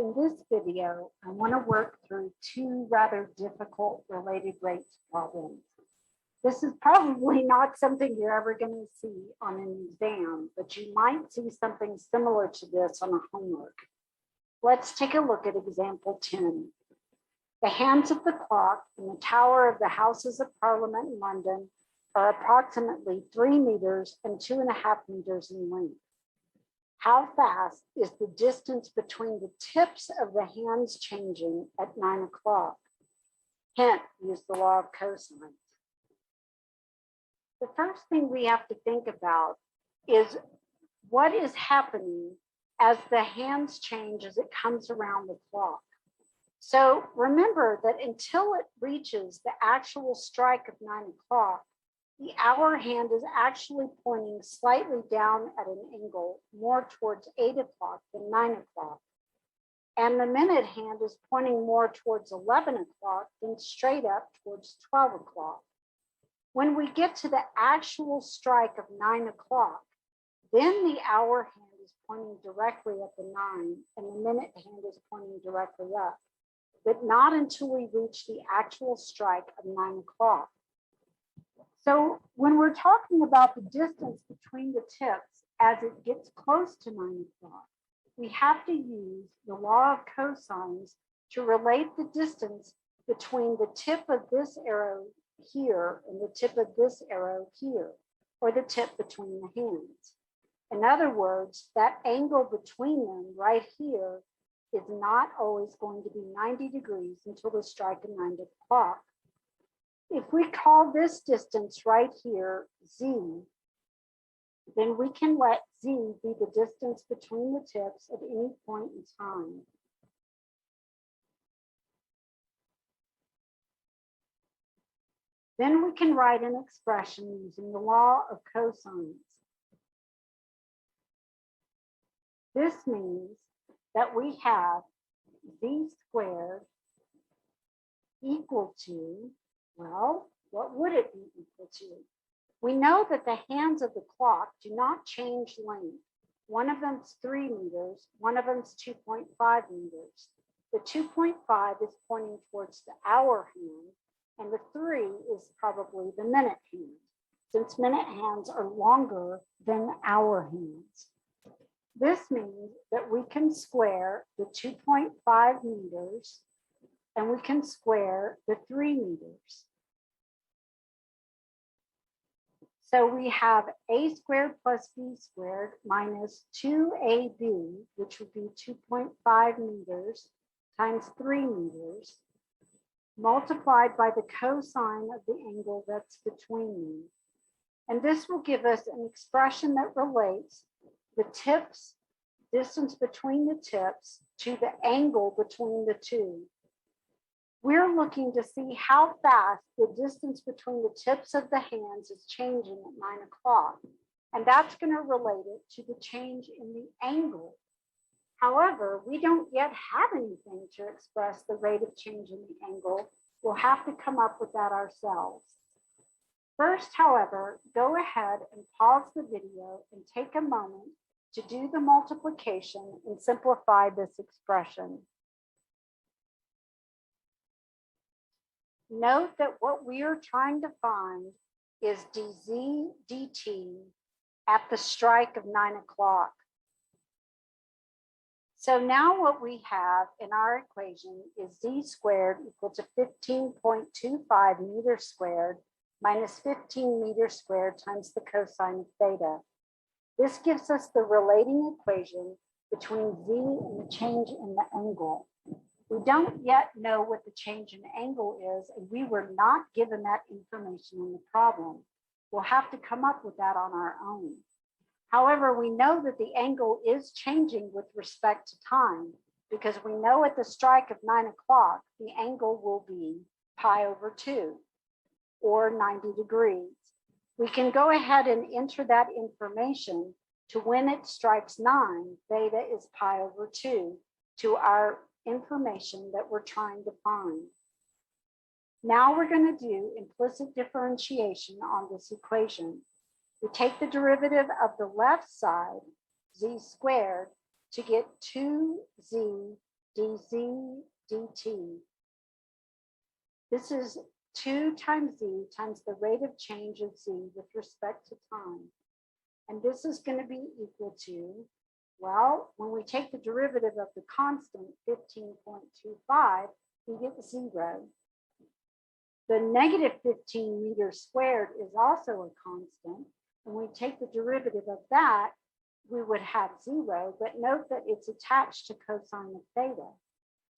In this video, I want to work through two rather difficult related rates problems. This is probably not something you're ever going to see on an exam, but you might see something similar to this on a homework. Let's take a look at example 10. The hands of the clock in the tower of the Houses of Parliament in London are approximately 3 meters and 2.5 meters in length. How fast is the distance between the tips of the hands changing at 9 o'clock? Hint, use the law of cosines. The first thing we have to think about is what is happening as the hands change as it comes around the clock. So remember that until it reaches the actual strike of 9 o'clock, the hour hand is actually pointing slightly down at an angle more towards 8 o'clock than 9 o'clock. And the minute hand is pointing more towards 11 o'clock than straight up towards 12 o'clock. When we get to the actual strike of 9 o'clock, then the hour hand is pointing directly at the 9 and the minute hand is pointing directly up, but not until we reach the actual strike of 9 o'clock. So when we're talking about the distance between the tips as it gets close to 9 o'clock, we have to use the law of cosines to relate the distance between the tip of this arrow here and the tip of this arrow here, or the tip between the hands. In other words, that angle between them right here is not always going to be 90 degrees until the strike of 9 o'clock. If we call this distance right here Z, then we can let Z be the distance between the tips at any point in time. Then we can write an expression using the law of cosines. This means that we have Z squared equal to, well, what would it be equal to? We know that the hands of the clock do not change length. One of them is 3 meters, one of them is 2.5 meters. The 2.5 is pointing towards the hour hand, and the 3 is probably the minute hand, since minute hands are longer than hour hands. This means that we can square the 2.5 meters and we can square the 3 meters. So we have a squared plus b squared minus 2ab, which would be 2.5 meters times 3 meters, multiplied by the cosine of the angle that's between them. And this will give us an expression that relates the tips, distance between the tips, to the angle between the two. We're looking to see how fast the distance between the tips of the hands is changing at 9 o'clock. And that's going to relate it to the change in the angle. However, we don't yet have anything to express the rate of change in the angle. We'll have to come up with that ourselves. First, however, go ahead and pause the video and take a moment to do the multiplication and simplify this expression. Note that what we are trying to find is dz dt at the strike of 9 o'clock. So now what we have in our equation is z squared equal to 15.25 meters squared minus 15 meters squared times the cosine of theta. This gives us the relating equation between z and the change in the angle. We don't yet know what the change in angle is, and we were not given that information in the problem. We'll have to come up with that on our own. However, we know that the angle is changing with respect to time, because we know at the strike of 9 o'clock, the angle will be pi over 2, or 90 degrees. We can go ahead and enter that information to when it strikes 9, theta is pi over 2 to our information that we're trying to find. Now we're going to do implicit differentiation on this equation. We take the derivative of the left side, z squared, to get 2z dz dt. This is 2 times z times the rate of change of z with respect to time. And this is going to be equal to, well, when we take the derivative of the constant 15.25, we get 0. The negative 15 meters squared is also a constant. And we take the derivative of that, we would have 0, but note that it's attached to cosine of theta.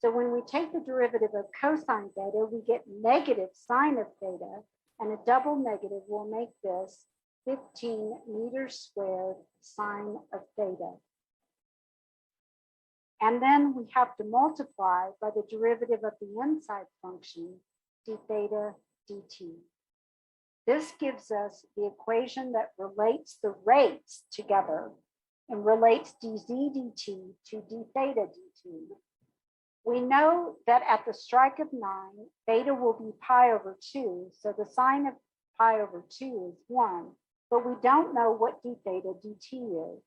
So when we take the derivative of cosine theta, we get negative sine of theta, and a double negative will make this 15 meters squared sine of theta. And then we have to multiply by the derivative of the inside function, d theta dt. This gives us the equation that relates the rates together and relates dz dt to d theta dt. We know that at the strike of 9, theta will be pi over 2, so the sine of pi over 2 is 1, but we don't know what d theta dt is.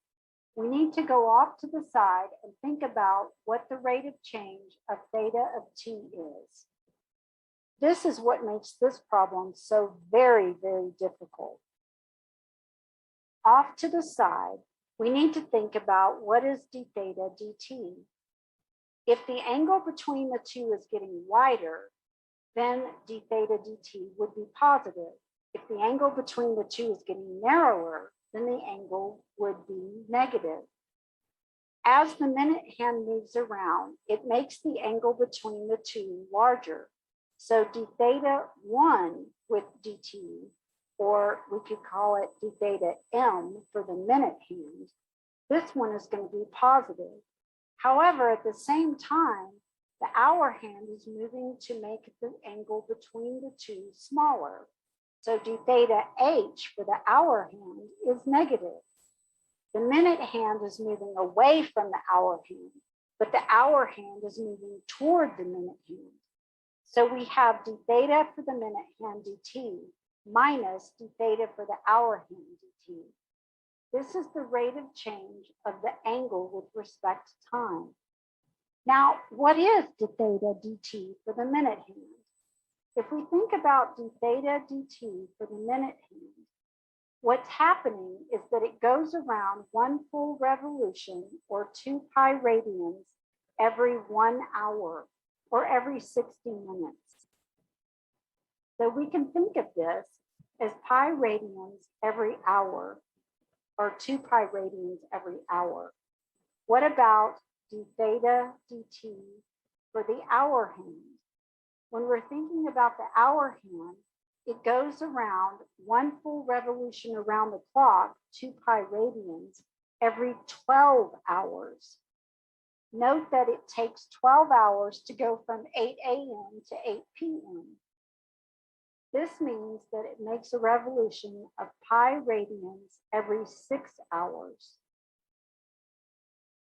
We need to go off to the side and think about what the rate of change of theta of t is. This is what makes this problem so very, very difficult. Off to the side, we need to think about what is d theta dt. If the angle between the two is getting wider, then d theta dt would be positive. If the angle between the two is getting narrower, then the angle would be negative. As the minute hand moves around, it makes the angle between the two larger. So d theta 1 with dt, or we could call it d theta m for the minute hand, this one is going to be positive. However, at the same time, the hour hand is moving to make the angle between the two smaller. So d theta h for the hour hand is negative. The minute hand is moving away from the hour hand, but the hour hand is moving toward the minute hand. So we have d theta for the minute hand dt minus d theta for the hour hand dt. This is the rate of change of the angle with respect to time. Now, what is d theta dt for the minute hand? If we think about d theta dt for the minute hand, what's happening is that it goes around 1 full revolution, or 2 pi radians, every 1 hour, or every 60 minutes. So we can think of this as pi radians every hour, or 2 pi radians every hour. What about d theta dt for the hour hand? When we're thinking about the hour hand, it goes around 1 full revolution around the clock, 2 pi radians, every 12 hours. Note that it takes 12 hours to go from 8 a.m. to 8 p.m. This means that it makes a revolution of pi radians every 6 hours.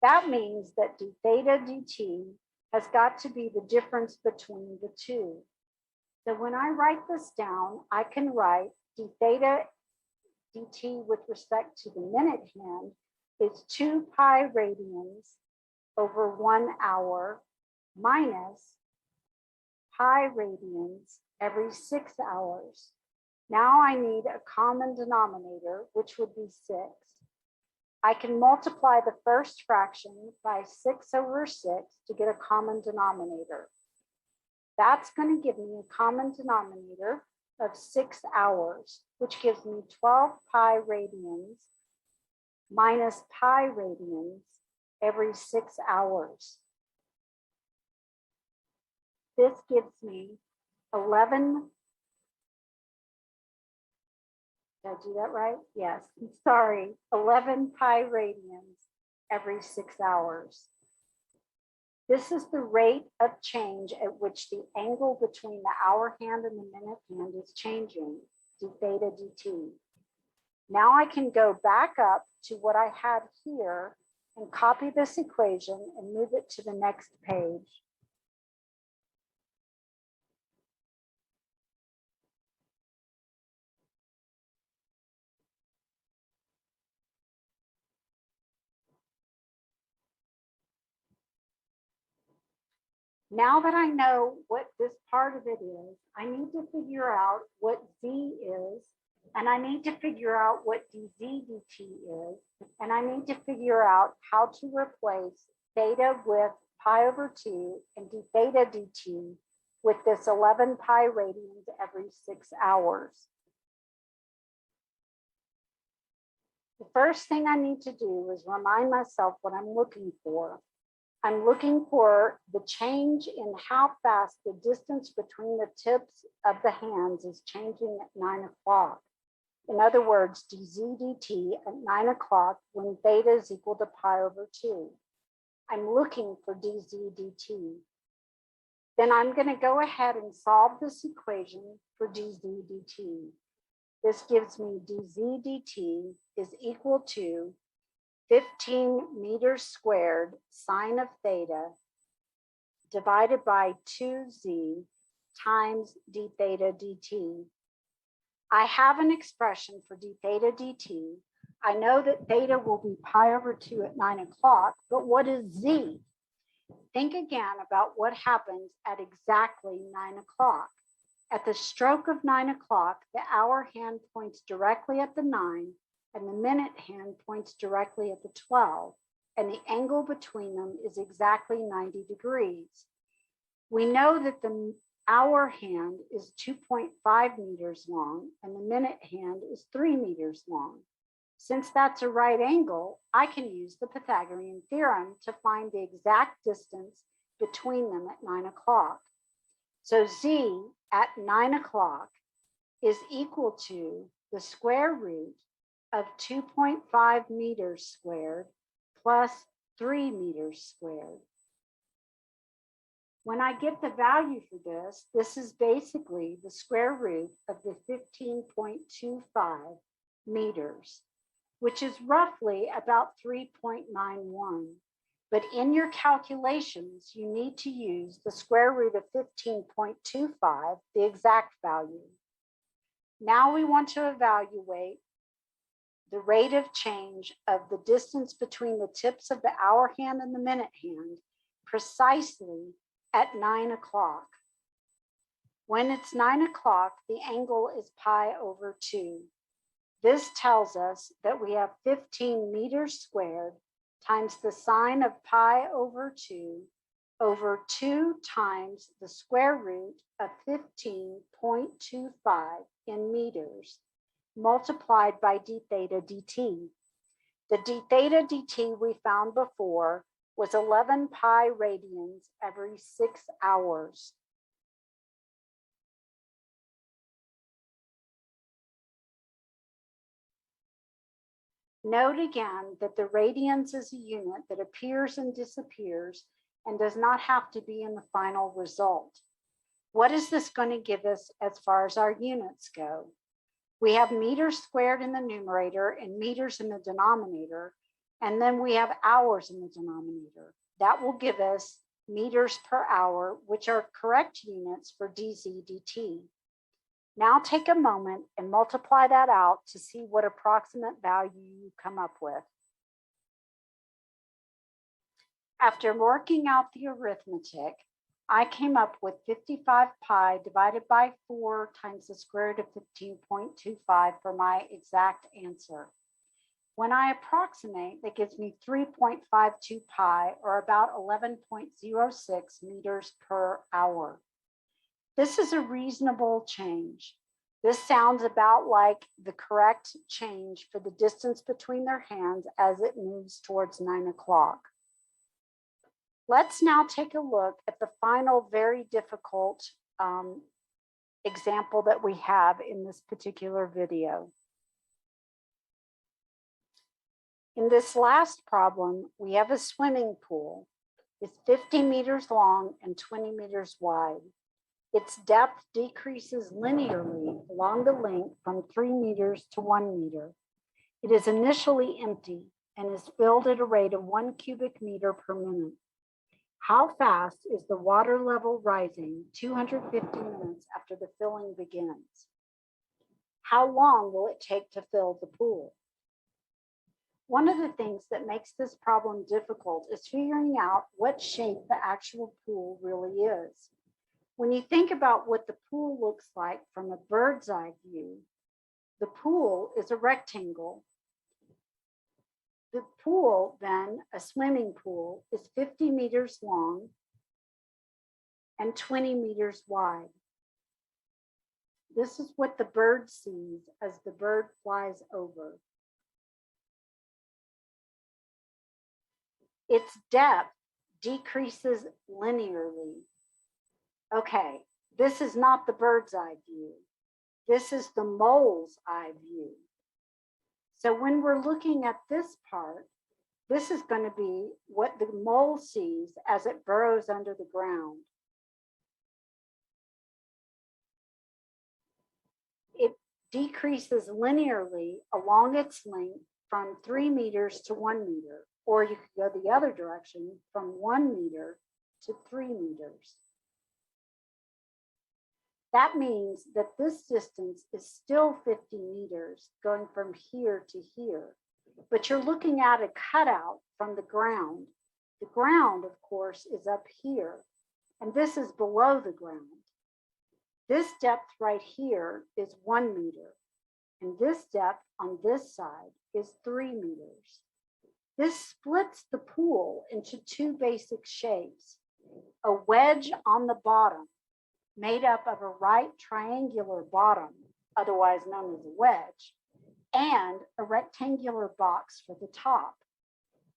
That means that d theta dt has got to be the difference between the two. So when I write this down, I can write d theta dt with respect to the minute hand is 2 pi radians over 1 hour minus pi radians every 6 hours. Now I need a common denominator, which would be 6. I can multiply the first fraction by 6 over 6 to get a common denominator. That's going to give me a common denominator of 6 hours, which gives me 12 pi radians minus pi radians every 6 hours. This gives me 11. Did I do that right? Yes, sorry, 11 pi radians every 6 hours. This is the rate of change at which the angle between the hour hand and the minute hand is changing, d theta dt. Now I can go back up to what I had here and copy this equation and move it to the next page. Now that I know what this part of it is, I need to figure out what z is, and I need to figure out what dz dt is, and I need to figure out how to replace theta with pi over 2 and d theta dt with this 11 pi radians every 6 hours. The first thing I need to do is remind myself what I'm looking for. I'm looking for the change in how fast the distance between the tips of the hands is changing at 9 o'clock. In other words, dz dt at 9 o'clock when theta is equal to pi over 2. I'm looking for dz dt. Then I'm going to go ahead and solve this equation for dz dt. This gives me dz dt is equal to 15 meters squared sine of theta divided by 2z times d theta dt. I have an expression for d theta dt. I know that theta will be pi over 2 at 9 o'clock, but what is z? Think again about what happens at exactly 9 o'clock. At the stroke of 9 o'clock, the hour hand points directly at the 9, and the minute hand points directly at the 12, and the angle between them is exactly 90 degrees. We know that the hour hand is 2.5 meters long, and the minute hand is 3 meters long. Since that's a right angle, I can use the Pythagorean theorem to find the exact distance between them at 9 o'clock. So z at 9 o'clock is equal to the square root of 2.5 meters squared plus 3 meters squared. When I get the value for this, this is basically the square root of the 15.25 meters, which is roughly about 3.91. But in your calculations, you need to use the square root of 15.25, the exact value. Now we want to evaluate the rate of change of the distance between the tips of the hour hand and the minute hand precisely at 9 o'clock. When it's 9 o'clock, the angle is pi over 2. This tells us that we have 15 meters squared times the sine of pi over 2 over 2 times the square root of 15.25 in meters multiplied by d theta dt. The d theta dt we found before was 11 pi radians every 6 hours. Note again that the radians is a unit that appears and disappears and does not have to be in the final result. What is this going to give us as far as our units go? We have meters squared in the numerator and meters in the denominator, and then we have hours in the denominator. That will give us meters per hour, which are correct units for dz dt. Now take a moment and multiply that out to see what approximate value you come up with. After working out the arithmetic, I came up with 55 pi divided by 4 times the square root of 15.25 for my exact answer. When I approximate, that gives me 3.52 pi, or about 11.06 meters per hour. This is a reasonable change. This sounds about like the correct change for the distance between their hands as it moves towards 9 o'clock. Let's now take a look at the final very difficult example that we have in this particular video. In this last problem, we have a swimming pool. It's 50 meters long and 20 meters wide. Its depth decreases linearly along the length from 3 meters to 1 meter. It is initially empty and is filled at a rate of 1 cubic meter per minute. How fast is the water level rising 250 minutes after the filling begins? How long will it take to fill the pool? One of the things that makes this problem difficult is figuring out what shape the actual pool really is. When you think about what the pool looks like from a bird's eye view, the pool is a rectangle. The pool, then, a swimming pool, is 50 meters long and 20 meters wide. This is what the bird sees as the bird flies over. Its depth decreases linearly. Okay, this is not the bird's eye view. This is the mole's eye view. So when we're looking at this part, this is going to be what the mole sees as it burrows under the ground. It decreases linearly along its length from 3 meters to 1 meter, or you could go the other direction from 1 meter to 3 meters. That means that this distance is still 50 meters going from here to here, but you're looking at a cutout from the ground. The ground, of course, is up here, and this is below the ground. This depth right here is 1 meter, and this depth on this side is 3 meters. This splits the pool into two basic shapes: a wedge on the bottom, made up of a right triangular bottom, otherwise known as a wedge, and a rectangular box for the top.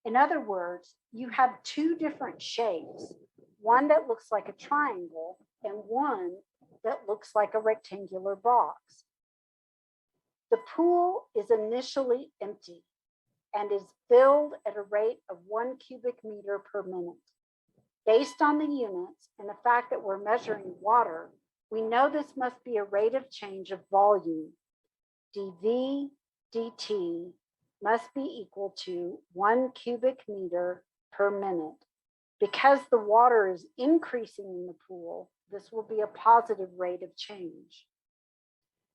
In other words, you have two different shapes, one that looks like a triangle and one that looks like a rectangular box. The pool is initially empty and is filled at a rate of 1 cubic meter per minute. Based on the units and the fact that we're measuring water, we know this must be a rate of change of volume. dV dt must be equal to 1 cubic meter per minute. Because the water is increasing in the pool, this will be a positive rate of change.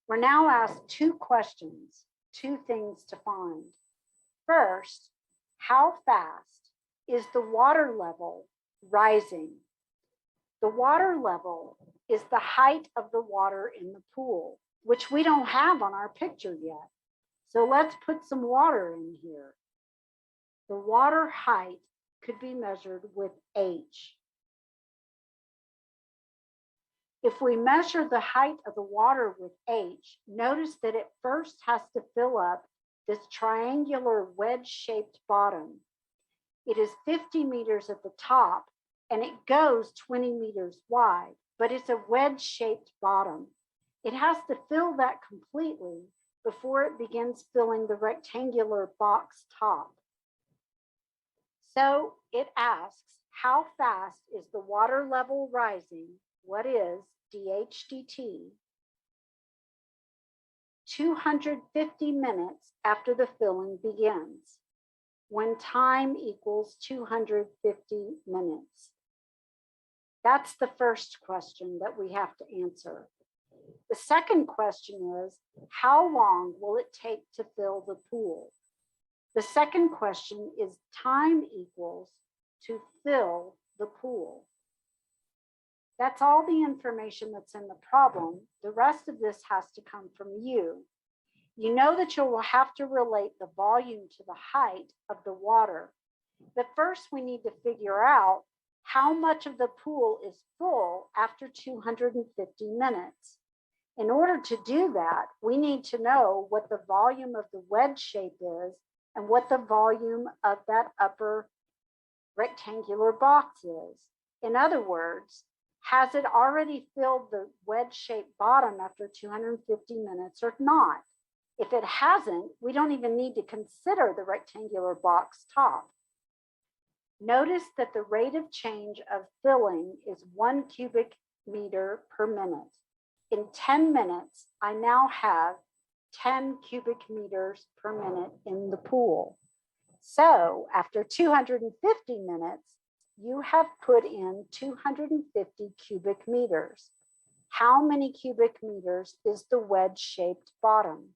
We're now asked two questions, two things to find. First, how fast is the water level rising? The water level is the height of the water in the pool, which we don't have on our picture yet. So let's put some water in here. The water height could be measured with H. If we measure the height of the water with H, notice that it first has to fill up this triangular wedge-shaped bottom. It is 50 meters at the top, and it goes 20 meters wide, but it's a wedge-shaped bottom. It has to fill that completely before it begins filling the rectangular box top. So it asks, how fast is the water level rising? What is dH dt? 250 minutes after the filling begins, when time equals 250 minutes. That's the first question that we have to answer. The second question is, how long will it take to fill the pool? The second question is time equals to fill the pool. That's all the information that's in the problem. The rest of this has to come from you. You know that you will have to relate the volume to the height of the water. But first we need to figure out how much of the pool is full after 250 minutes. In order to do that, we need to know what the volume of the wedge shape is and what the volume of that upper rectangular box is. In other words, has it already filled the wedge-shaped bottom after 250 minutes or not? If it hasn't, we don't even need to consider the rectangular box top. Notice that the rate of change of filling is 1 cubic meter per minute. In 10 minutes, I now have 10 cubic meters per minute in the pool. So after 250 minutes, you have put in 250 cubic meters. How many cubic meters is the wedge-shaped bottom?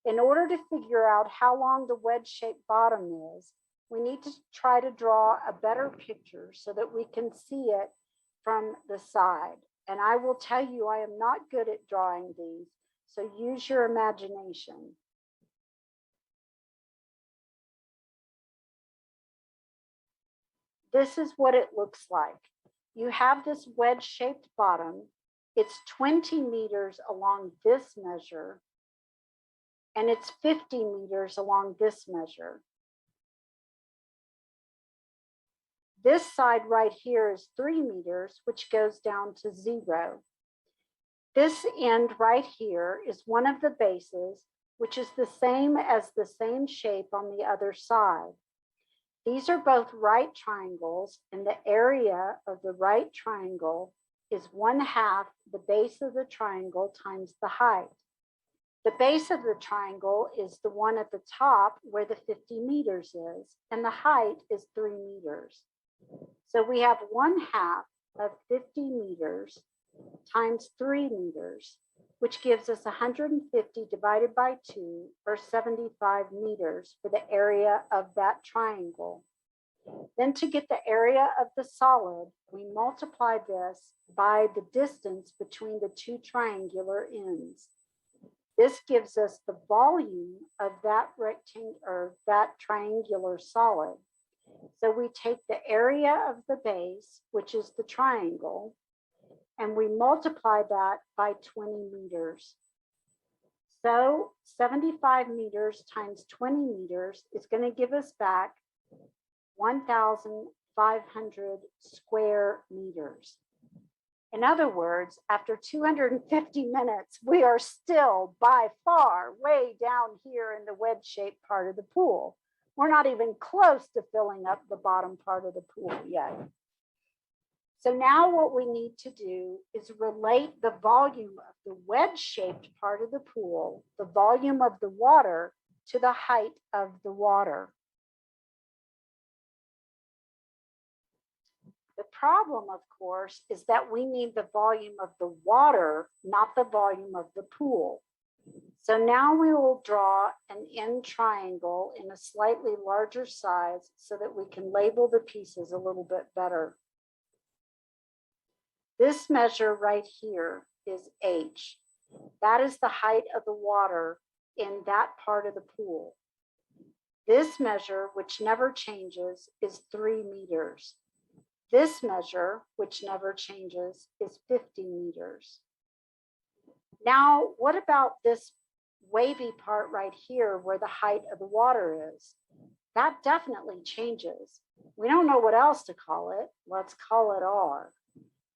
In order to figure out how long the wedge-shaped bottom is, we need to try to draw a better picture so that we can see it from the side. And I will tell you, I am not good at drawing these, so use your imagination. This is what it looks like. You have this wedge-shaped bottom. It's 20 meters along this measure, and it's 50 meters along this measure. This side right here is 3 meters, which goes down to 0. This end right here is one of the bases, which is the same as the same shape on the other side. These are both right triangles, and the area of the right triangle is 1/2 the base of the triangle times the height. The base of the triangle is the one at the top where the 50 meters is, and the height is 3 meters. So we have 1/2 of 50 meters times 3 meters, which gives us 150 divided by 2, or 75 meters for the area of that triangle. Then to get the area of the solid, we multiply this by the distance between the two triangular ends. This gives us the volume of that rectangle or that triangular solid. So we take the area of the base, which is the triangle, and we multiply that by 20 meters. So 75 meters times 20 meters is going to give us back 1,500 square meters. In other words, after 250 minutes, we are still by far way down here in the wedge-shaped part of the pool. We're not even close to filling up the bottom part of the pool yet. So now what we need to do is relate the volume of the wedge-shaped part of the pool, the volume of the water, to the height of the water. The problem, of course, is that we need the volume of the water, not the volume of the pool. So now we will draw an end triangle in a slightly larger size so that we can label the pieces a little bit better. This measure right here is H. That is the height of the water in that part of the pool. This measure, which never changes, is 3 meters. This measure, which never changes, is 50 meters. Now, what about this wavy part right here where the height of the water is? That definitely changes. We don't know what else to call it. Let's call it R.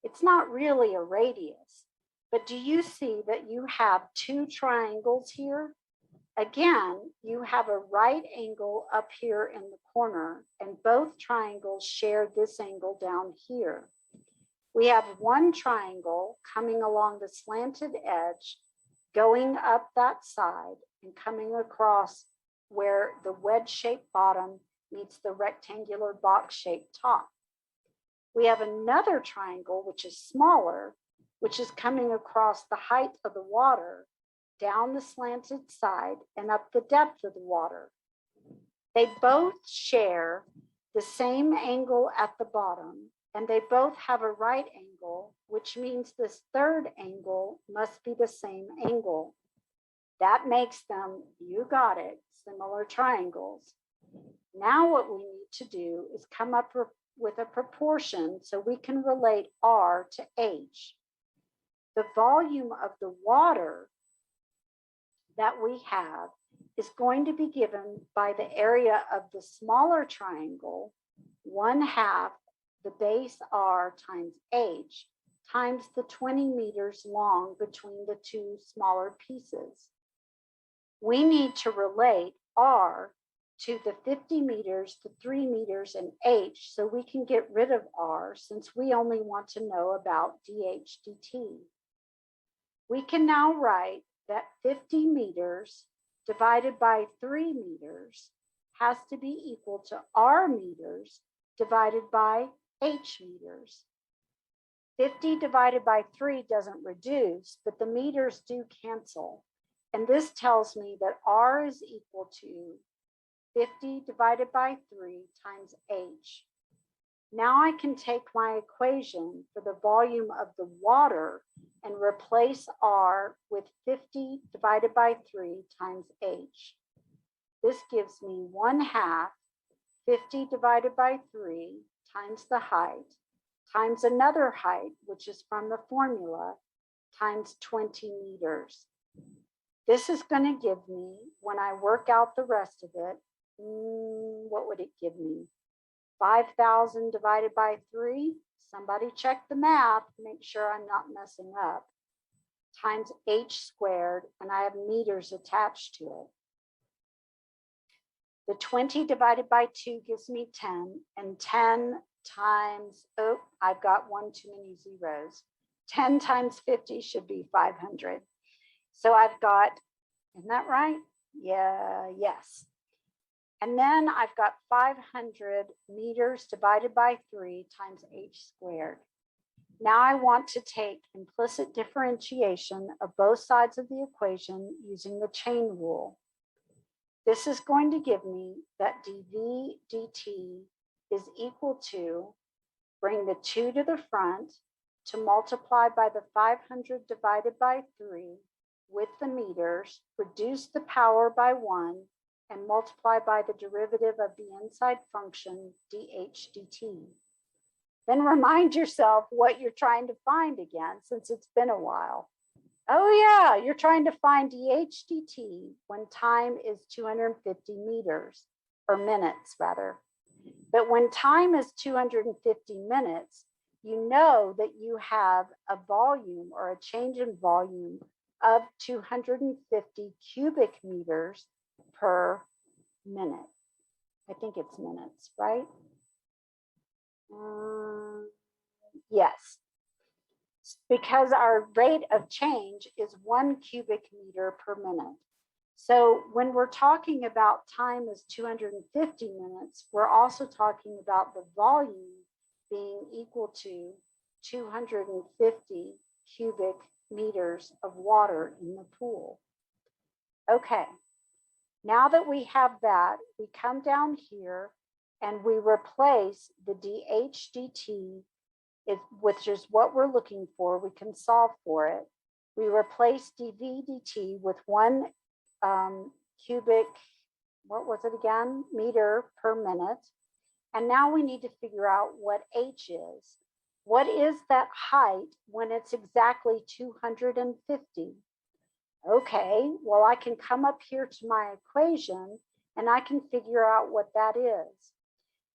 It's not really a radius, but do you see that you have 2 triangles here? Again, you have a right angle up here in the corner, and both triangles share this angle down here. We have one triangle coming along the slanted edge, going up that side and coming across where the wedge-shaped bottom meets the rectangular box-shaped top. We have another triangle, which is smaller, which is coming across the height of the water, down the slanted side and up the depth of the water. They both share the same angle at the bottom, and they both have a right angle, which means this third angle must be the same angle. That makes them, you got it, similar triangles. Now what we need to do is come up with a proportion so we can relate R to H. The volume of the water that we have is going to be given by the area of the smaller triangle, 1/2 the base R times H, times the 20 meters long between the 2 smaller pieces. We need to relate R to the 50 meters, the 3 meters, and H so we can get rid of R since we only want to know about dH dt. We can now write that 50 meters divided by 3 meters has to be equal to R meters divided by H meters. 50 divided by 3 doesn't reduce, but the meters do cancel. And this tells me that R is equal to 50 divided by 3 times H. Now I can take my equation for the volume of the water and replace R with 50 divided by 3 times H. This gives me 1/2 50 divided by 3 times the height times another height, which is from the formula, times 20 meters. This is going to give me, when I work out the rest of it, what would it give me? 5,000 divided by 3. Somebody check the math, make sure I'm not messing up. Times H squared, and I have meters attached to it. The 20 divided by 2 gives me 10, and 10 times, oh, I've got one too many zeros. 10 times 50 should be 500. So I've got, isn't that right? Yeah, yes. And then I've got 500 meters divided by 3 times H squared. Now I want to take implicit differentiation of both sides of the equation using the chain rule. This is going to give me that dV dt is equal to, bring the 2 to the front, to multiply by the 500 divided by 3 with the meters, reduce the power by 1, and multiply by the derivative of the inside function dH dt. Then remind yourself what you're trying to find again, since it's been a while. Oh yeah, you're trying to find dH dt when time is 250 meters, or minutes rather. But when time is 250 minutes, you know that you have a volume or a change in volume of 250 cubic meters per minute. I think it's minutes, right? Yes, because our rate of change is 1 cubic meter per minute. So when we're talking about time as 250 minutes, we're also talking about the volume being equal to 250 cubic meters of water in the pool. Okay, now that we have that, we come down here and we replace the dH dt, which is what we're looking for. We can solve for it. We replace dV dt with 1 cubic, what was it again? Meter per minute. And now we need to figure out what H is. What is that height when it's exactly 250? Okay, well, I can come up here to my equation and I can figure out what that is.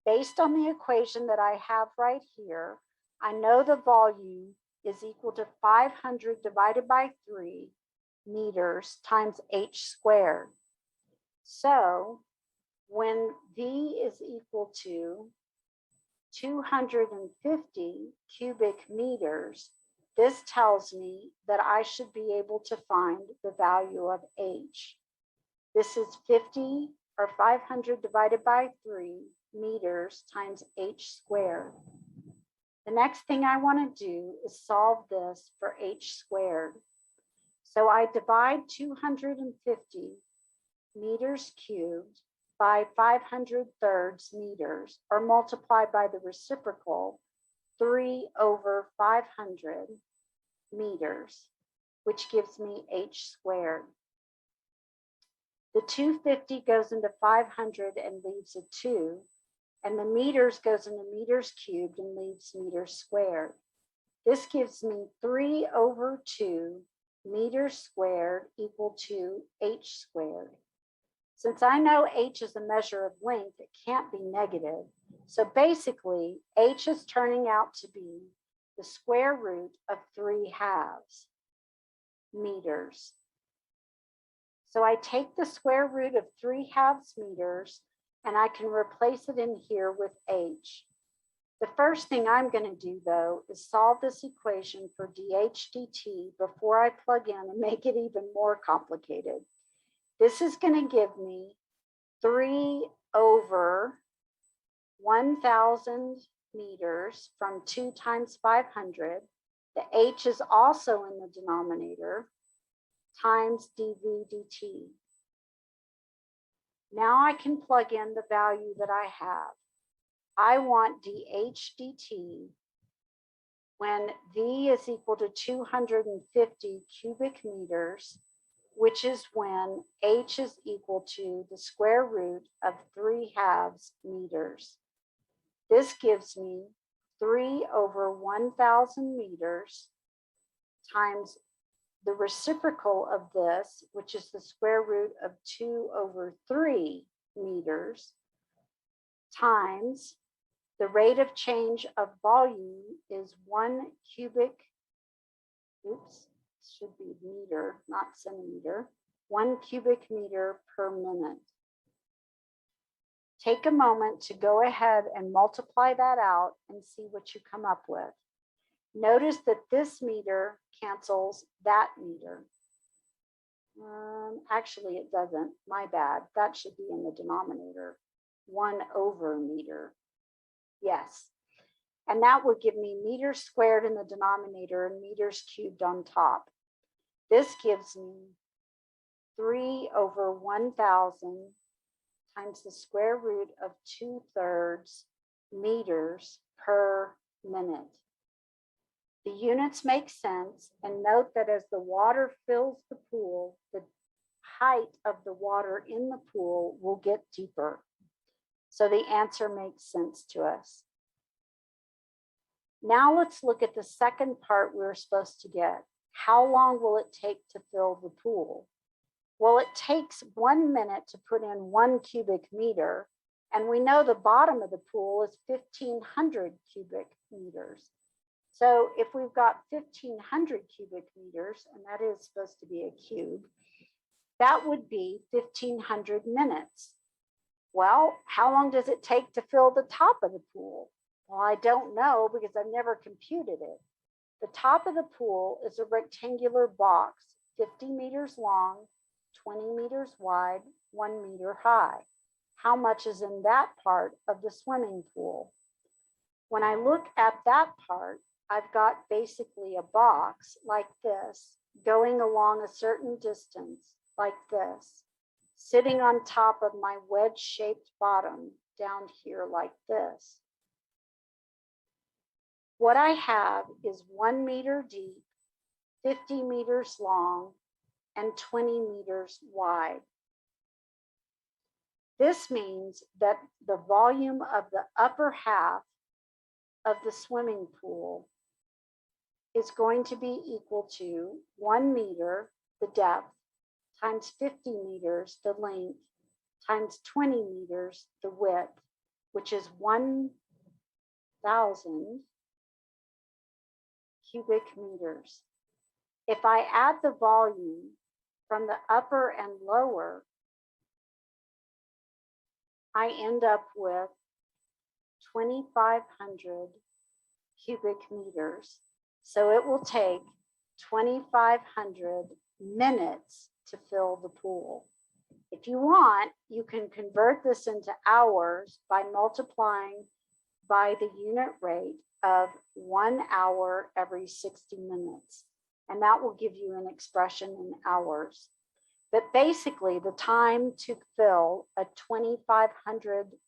Based on the equation that I have right here, I know the volume is equal to 500 divided by 3 meters times H squared. So when V is equal to 250 cubic meters, this tells me that I should be able to find the value of H. This is 50 or 500 divided by 3 meters times H squared. The next thing I want to do is solve this for H squared. So I divide 250 meters cubed by 500 thirds meters, or multiply by the reciprocal 3 over 500 meters, which gives me H squared. The 250 goes into 500 and leaves a 2, and the meters goes into meters cubed and leaves meters squared. This gives me 3 over 2 meters squared equal to H squared. Since I know H is a measure of length, it can't be negative. So basically, H is turning out to be the square root of 3/2 meters. So I take the square root of 3/2 meters and I can replace it in here with H. The first thing I'm going to do, though, is solve this equation for dH dt before I plug in and make it even more complicated. This is going to give me 3 over 1,000 meters from 2 times 500. The H is also in the denominator. times dV dt. Now I can plug in the value that I have. I want dH dt when V is equal to 250 cubic meters, which is when H is equal to the square root of 3/2 meters. This gives me 3 over 1,000 meters times the reciprocal of this, which is the square root of 2 over 3 meters, times the rate of change of volume is 1 cubic, should be meter, not centimeter, 1 cubic meter per minute. Take a moment to go ahead and multiply that out and see what you come up with. Notice that this meter cancels that meter. Actually, it doesn't. My bad. That should be in the denominator. 1 over meter. Yes. And that would give me meters squared in the denominator and meters cubed on top. This gives me 3 over 1,000 times the square root of 2/3 meters per minute. The units make sense, and note that as the water fills the pool, the height of the water in the pool will get deeper. So the answer makes sense to us. Now let's look at the second part we were supposed to get. How long will it take to fill the pool? Well, it takes 1 minute to put in 1 cubic meter, and we know the bottom of the pool is 1,500 cubic meters. So if we've got 1,500 cubic meters, and that is supposed to be a cube, that would be 1,500 minutes. Well, how long does it take to fill the top of the pool? Well, I don't know because I've never computed it. The top of the pool is a rectangular box, 50 meters long, 20 meters wide, 1 meter high. How much is in that part of the swimming pool? When I look at that part, I've got basically a box like this, going along a certain distance like this, sitting on top of my wedge-shaped bottom down here like this. What I have is 1 meter deep, 50 meters long, and 20 meters wide. This means that the volume of the upper half of the swimming pool is going to be equal to 1 meter, the depth, times 50 meters, the length, times 20 meters, the width, which is 1,000 cubic meters. If I add the volume from the upper and lower, I end up with 2,500 cubic meters. So it will take 2,500 minutes to fill the pool. If you want, you can convert this into hours by multiplying by the unit rate of 1 hour every 60 minutes. And that will give you an expression in hours. But basically, the time to fill a 2,500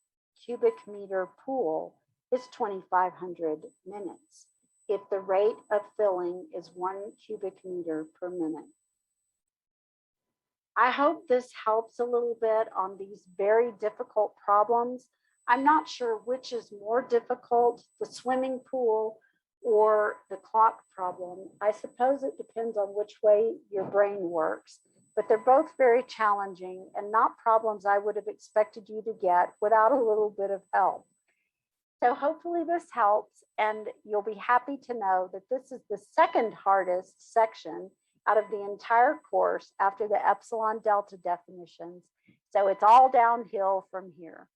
cubic meter pool is 2,500 minutes if the rate of filling is 1 cubic meter per minute. I hope this helps a little bit on these very difficult problems. I'm not sure which is more difficult, the swimming pool or the clock problem. I suppose it depends on which way your brain works, but they're both very challenging and not problems I would have expected you to get without a little bit of help. So hopefully this helps, and you'll be happy to know that this is the second hardest section out of the entire course after the epsilon delta definitions. So it's all downhill from here.